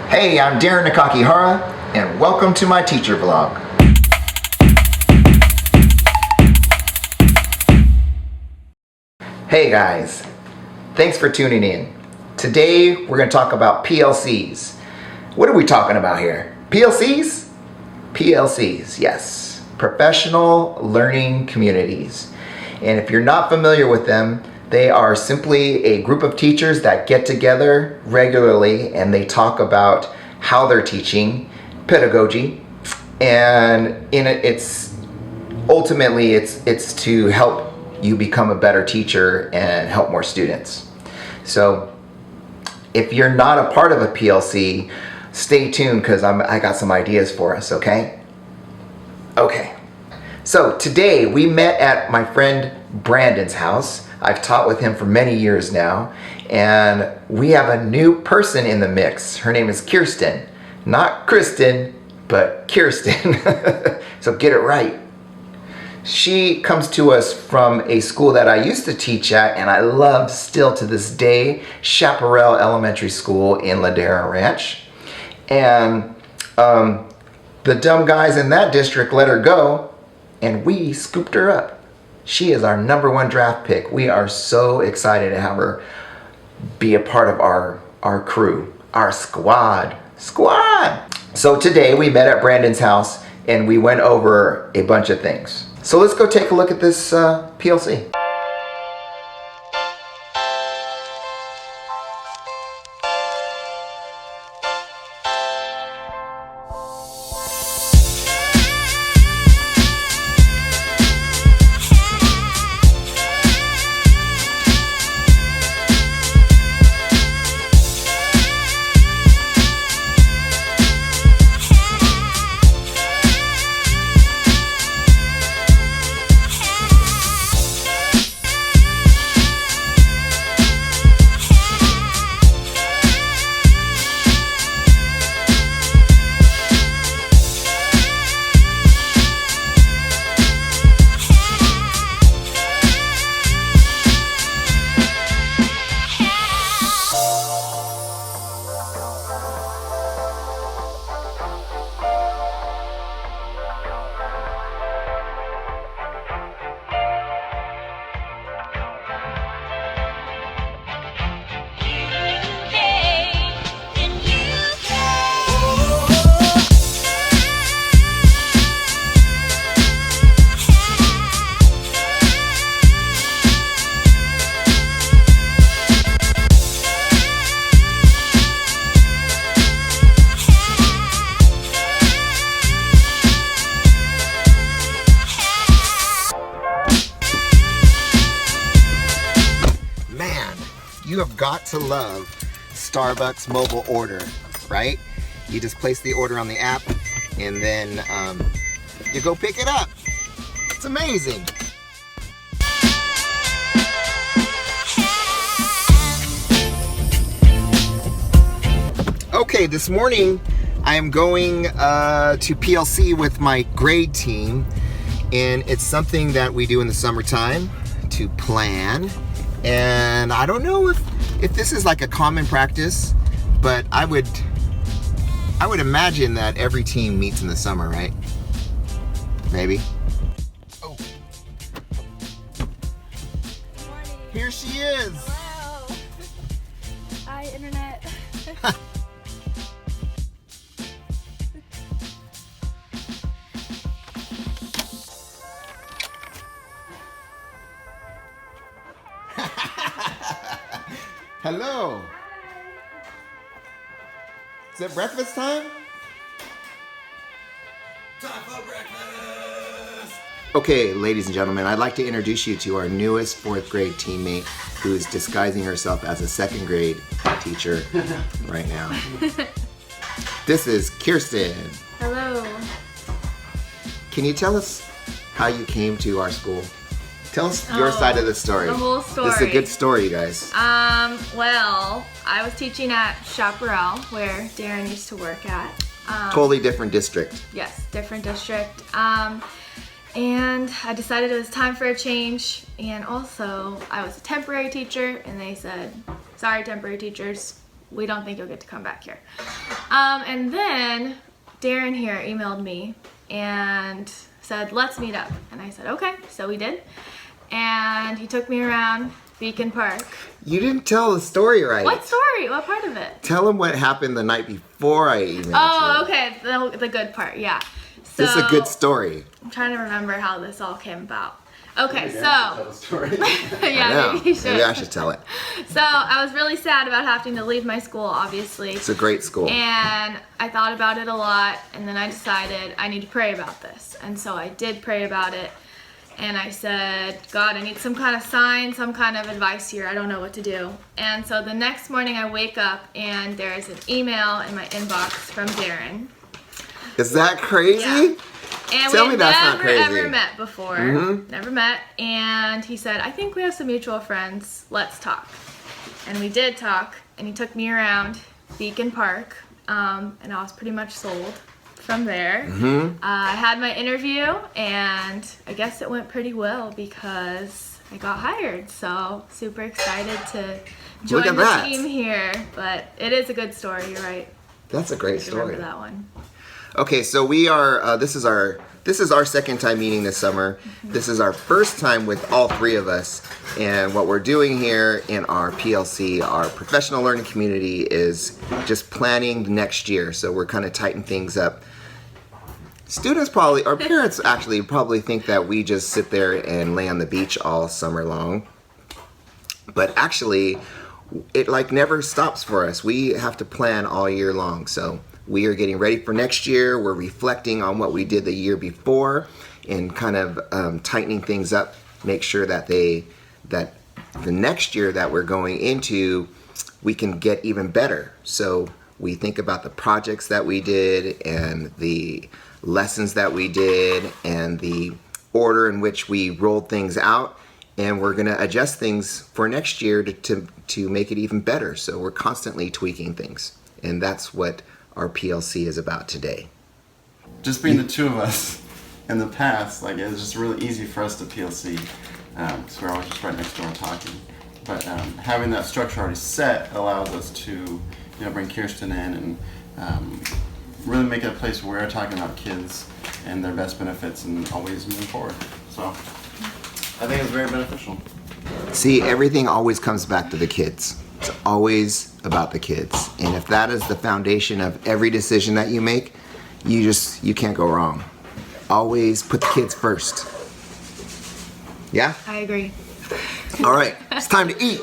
Hey, I'm Darin Nakakihara, and welcome to my teacher vlog. Hey guys, thanks for tuning in. Today we're going to talk about PLCs. What are we talking about here? PLCs? PLCs, yes. Professional Learning Communities. And if you're not familiar with them, they are simply a group of teachers that get together regularly and they talk about how they're teaching, pedagogy, and it's ultimately it's to help you become a better teacher and help more students. So if you're not a part of a PLC, stay tuned because I got some ideas for us, okay? Okay. So today we met at my friend Brandon's house. I've taught with him for many years now, and we have a new person in the mix. Her name is Kirsten. Not Kristen, but Kirsten. So get it right. She comes to us from a school that I used to teach at, and I love still to this day, Chaparral Elementary School in Ladera Ranch. And the dumb guys in that district let her go, and we scooped her up. She is our #1 draft pick. We are so excited to have her be a part of our crew, our squad. So today we met at Brandon's house and we went over a bunch of things. So let's go take a look at this PLC. You have got to love Starbucks mobile order, right? You just place the order on the app and then you go pick it up. It's amazing. Okay, this morning I am going to PLC with my grade team, and it's something that we do in the summertime to plan. And I don't know if this is like a common practice, but I would imagine that every team meets in the summer, right? Maybe. Oh. Good morning. Here she is. Hello. Hi, Internet. Hello. Is it breakfast time? Time for breakfast. Okay, ladies and gentlemen, I'd like to introduce you to our newest 4th grade teammate who is disguising herself as a 2nd grade teacher right now. This is Kirsten. Hello. Can you tell us how you came to our school? Tell us your side of the story. The whole story. This is a good story, you guys. Well, I was teaching at Chaparral, where Darin used to work at. Totally different district. Yes, different district. And I decided it was time for a change. And also, I was a temporary teacher, and they said, sorry, temporary teachers, we don't think you'll get to come back here. And then Darin here emailed me and said, let's meet up. And I said, okay, so we did. And he took me around Beacon Park. You didn't tell the story right. What story? What part of it? Tell him what happened the night before I emailed you. Oh, okay, the good part, yeah. So, this is a good story. I'm trying to remember how this all came about. Okay, Maybe so. I should tell the story. Yeah, maybe you should. Maybe I should tell it. So I was really sad about having to leave my school, obviously. It's a great school. And I thought about it a lot, and then I decided I need to pray about this. And so I did pray about it, and I said, God, I need some kind of sign, some kind of advice here. I don't know what to do. And so the next morning I wake up, and there's an email in my inbox from Darin. Is that crazy? Yeah. And Tell we me that's not never crazy. ever met before. Never met. And he said, I think we have some mutual friends. Let's talk. And we did talk. And he took me around Beacon Park. And I was pretty much sold from there. I had my interview. And I guess it went pretty well because I got hired. So super excited to join the team here. But it is a good story. You're right. That's a great I story. remember that one. Okay, so we are. This is our second time meeting this summer. This is our first time with all three of us, and what we're doing here in our PLC, our professional learning community, is just planning the next year. So we're kind of tightening things up. Students probably, or parents actually, probably think that we just sit there and lay on the beach all summer long, but actually, it like never stops for us. We have to plan all year long. So we are getting ready for next year. We're reflecting on what we did the year before and kind of tightening things up, make sure that the next year that we're going into, we can get even better. So we think about the projects that we did and the lessons that we did and the order in which we rolled things out, and we're going to adjust things for next year to make it even better. So we're constantly tweaking things, and that's what our PLC is about today. Just being the two of us in the past, like it was just really easy for us to PLC, because we're always just right next door talking. But having that structure already set allows us to, bring Kirsten in and really make it a place where we're talking about kids and their best benefits and always moving forward. So I think it's very beneficial. See, everything always comes back to the kids. It's always about the kids. And if that is the foundation of every decision that you make, you can't go wrong. Always put the kids first. Yeah? I agree. All right, it's time to eat.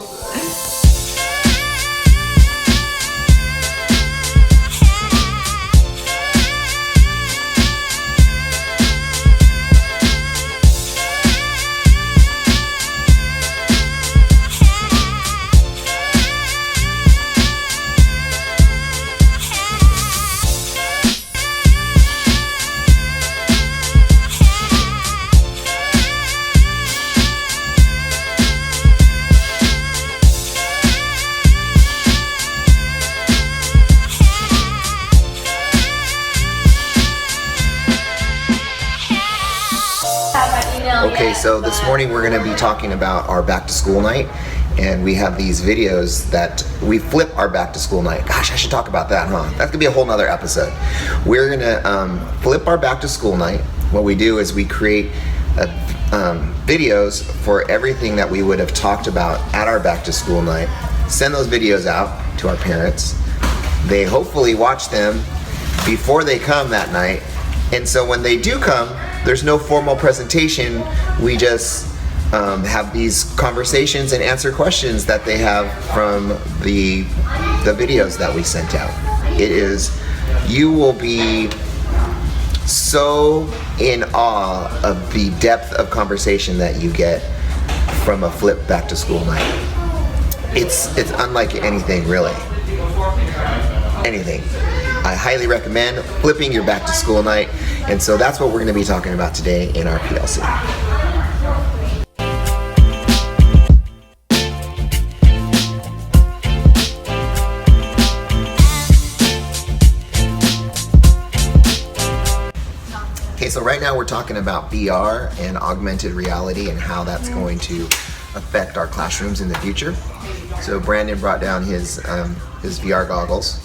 Okay, so this morning we're going to be talking about our back to school night, and we have these videos that we flip our back to school night. Gosh, I should talk about that, huh? That could be a whole nother episode. We're going to flip our back to school night. What we do is we create videos for everything that we would have talked about at our back to school night, send those videos out to our parents. They hopefully watch them before they come that night, and so when they do come, there's no formal presentation. We just have these conversations and answer questions that they have from the videos that we sent out. You will be so in awe of the depth of conversation that you get from a flip back to school night. It's unlike anything, really. Anything. I highly recommend flipping your back to school night, and so that's what we're going to be talking about today in our PLC. Okay, so right now we're talking about VR and augmented reality and how that's going to affect our classrooms in the future. So Brandon brought down his VR goggles,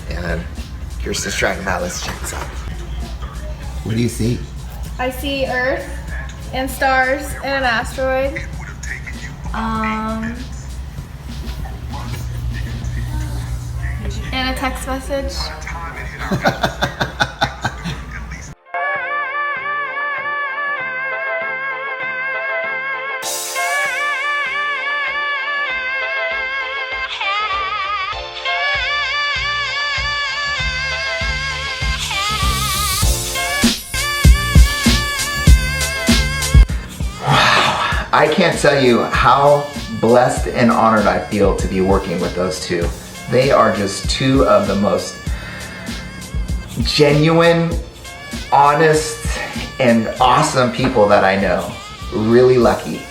and Kirsten's trying them out. Let's check this out. What do you see? I see Earth and stars and an asteroid. And a text message. I can't tell you how blessed and honored I feel to be working with those two. They are just two of the most genuine, honest, and awesome people that I know. Really lucky.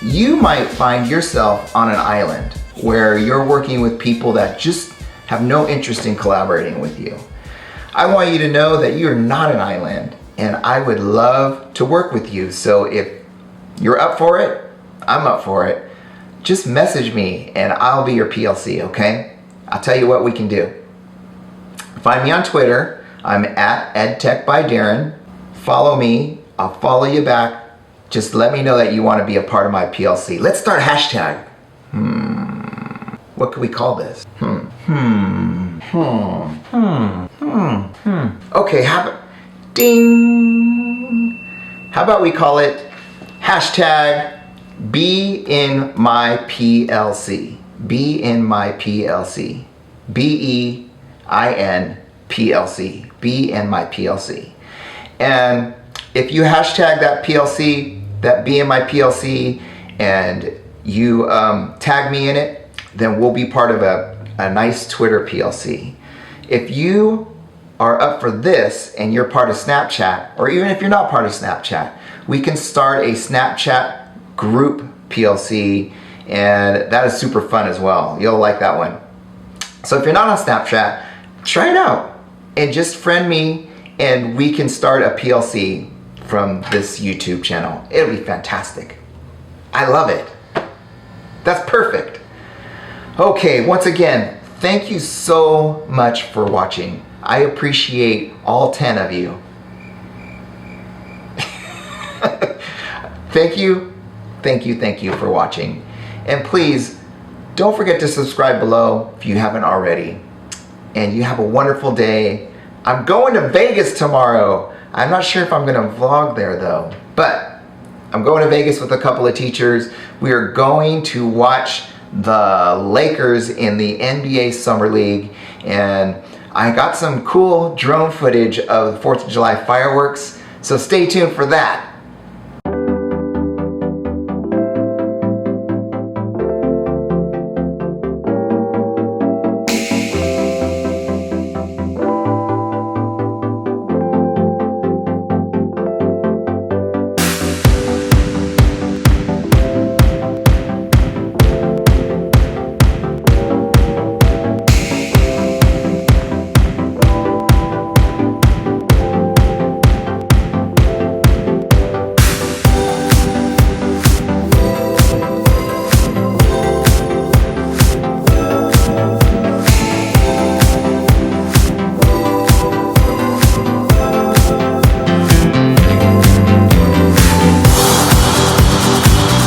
You might find yourself on an island where you're working with people that just have no interest in collaborating with you. I want you to know that you're not an island, and I would love to work with you. So if you're up for it, I'm up for it. Just message me and I'll be your PLC, okay? I'll tell you what we can do. Find me on Twitter. I'm at EdTechByDarin. Follow me. I'll follow you back. Just let me know that you want to be a part of my PLC. Let's start a hashtag. What could we call this? Okay, ding. How about we call it hashtag Be in my PLC. Be in my PLC. BEIN PLC. Be in my PLC. And if you hashtag that PLC, that Be in my PLC, and you tag me in it, then we'll be part of a nice Twitter PLC. If you are up for this and you're part of Snapchat, or even if you're not part of Snapchat, we can start a Snapchat group PLC, and that is super fun as well. You'll like that one. So if you're not on Snapchat, try it out and just friend me, and we can start a PLC from this YouTube channel. It'll be fantastic. I love it. That's perfect. Okay, once again, thank you so much for watching. I appreciate all 10 of you. Thank you for watching. And please, don't forget to subscribe below if you haven't already. And you have a wonderful day. I'm going to Vegas tomorrow. I'm not sure if I'm gonna vlog there though, but I'm going to Vegas with a couple of teachers. We are going to watch the Lakers in the NBA Summer League, and I got some cool drone footage of the 4th of July fireworks, so stay tuned for that.